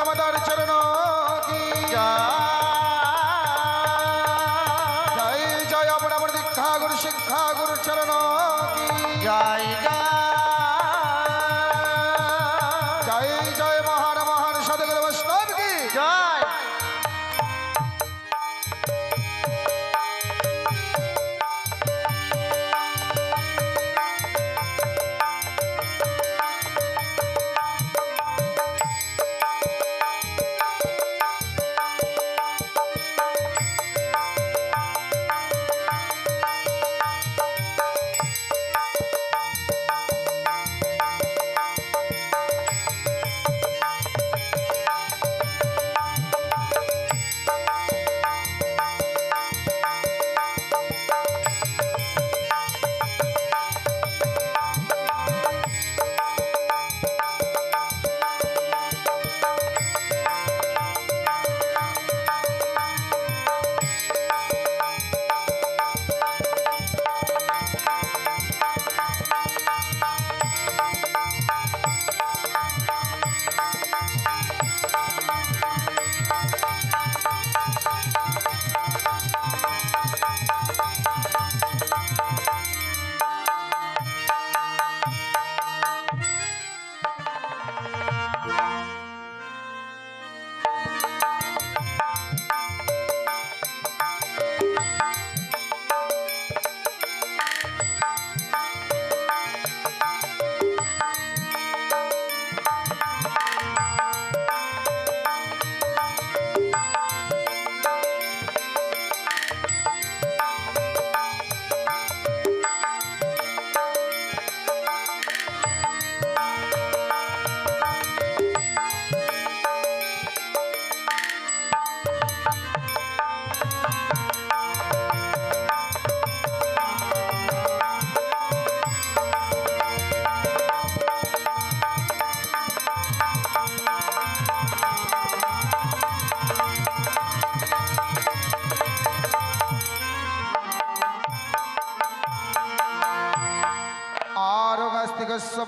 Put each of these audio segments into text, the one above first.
মাতার চরণ কি জয় জয় অপরামর দীক্ষা গুরু শিক্ষা গুরু চরণ কি জয় জয় জয় মহান মহান সদগুরু বৈষ্ণব কি জয়।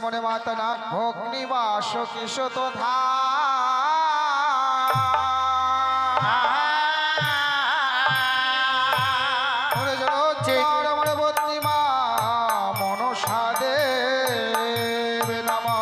মনে মাতা না ভগ্নিবাস কিশত ধা মনসা দেব নমঃ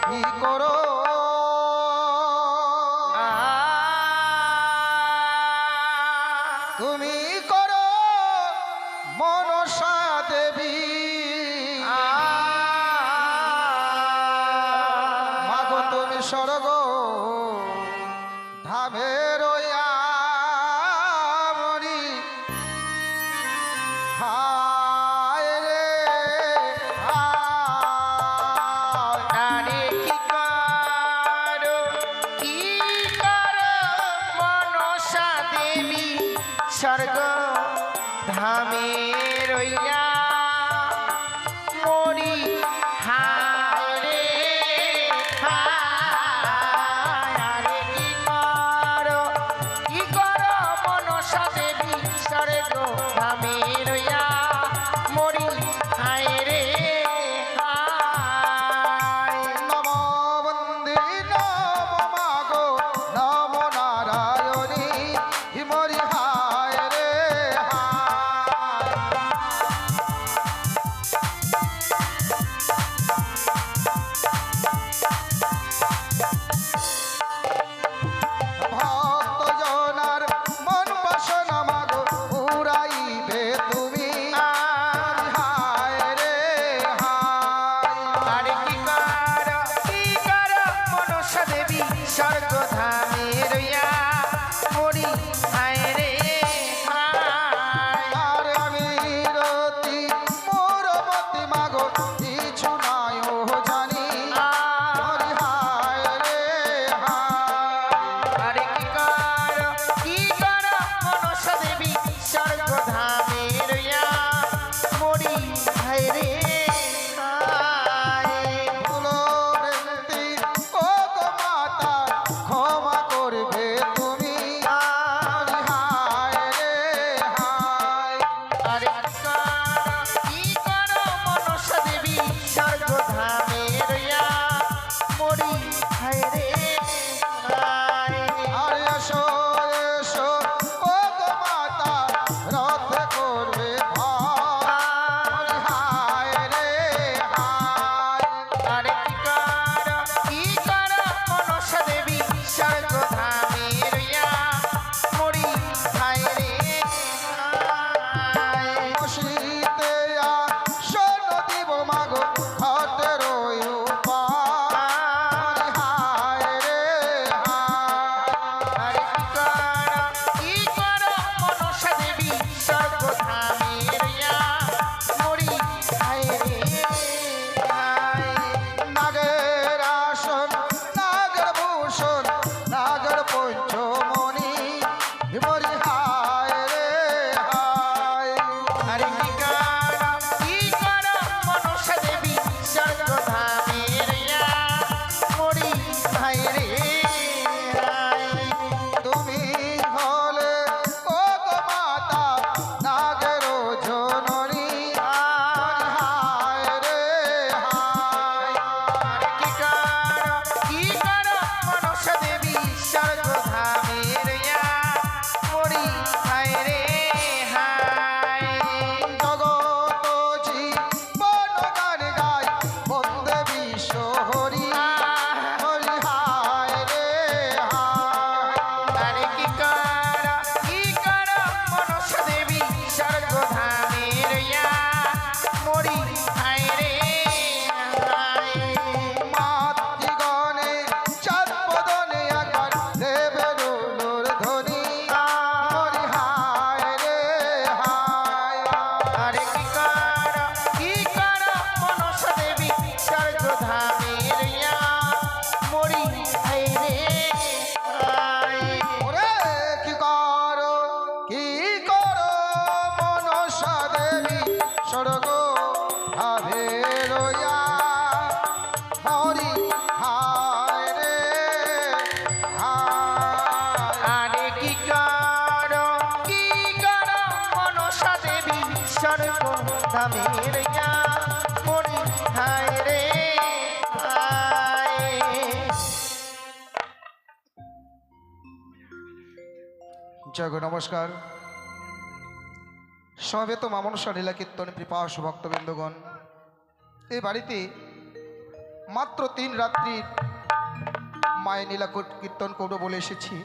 কি করো তুমি করো মনসা দেবী মাগো তুমি স্বর্গ ধামের মরি হায় রে নারী কি করো মনসা দেবী স্বর্গ ধামে রইয়া মরি হায় রে হায়। কি করো মরি হায় রে হায়। আর এসো এসো ও গো মাতা রথ করবে ভয় হায় রে হায় আরে কি কর মনসা দেবী স্বর্গ ধামে রইয়া মরি হায় রে হায়। শীতে আসন দিব মাগো ঘটের উপায় হায় রে হায় আরে কি কর মনসা দেবী স্বর্গ ধামে রইয়া মরি হায় রে হায়। নাগের আসন নাগের ভূষণ নাগের পঞ্চমণি মরি হায় রে হায় আরে কি কর মনসা দেবী স্বর্গ ধামে রইয়া মরি হায় রে হায়। তুমি হলে ও গো মাতা নাগের জননী মরি হায় রে হায় কি কর মনসা দেবী স্বর্গ ধামে রইয়া মরি হায় রে হায়। জগত জীবন গান গাই বন্দে বিশ্ব হরি হরি হায় রে হায় আরে কি কর মনসা দেবী স্বর্গ ধামে রইয়া মরি হায় রে হায়। মাতৃগণে চাঁদ বদনে একবার দেবে রুলুর ধ্বনি হরি হায় রে হায় আরে কি কর মনসা দেবী স্বর্গ ধামে রইয়া মরি হায় রে হায়। ওরে কি করো মনসা দেবী স্বর্গ ভাবে রইয়া হরি হায় রে হায় আরে কি কর মনসা দেবী স্বর্গ ধামে রইয়া মরি হায় রে হায়। জয় গো নমস্কার সমবেত মামনসা লীলা কীর্তন কৃপাস ভক্তবৃন্দগণ এই বাড়িতে মাত্র 3 রাত্রি মায়ের লীলা কীর্তন করবো বলে এসেছি।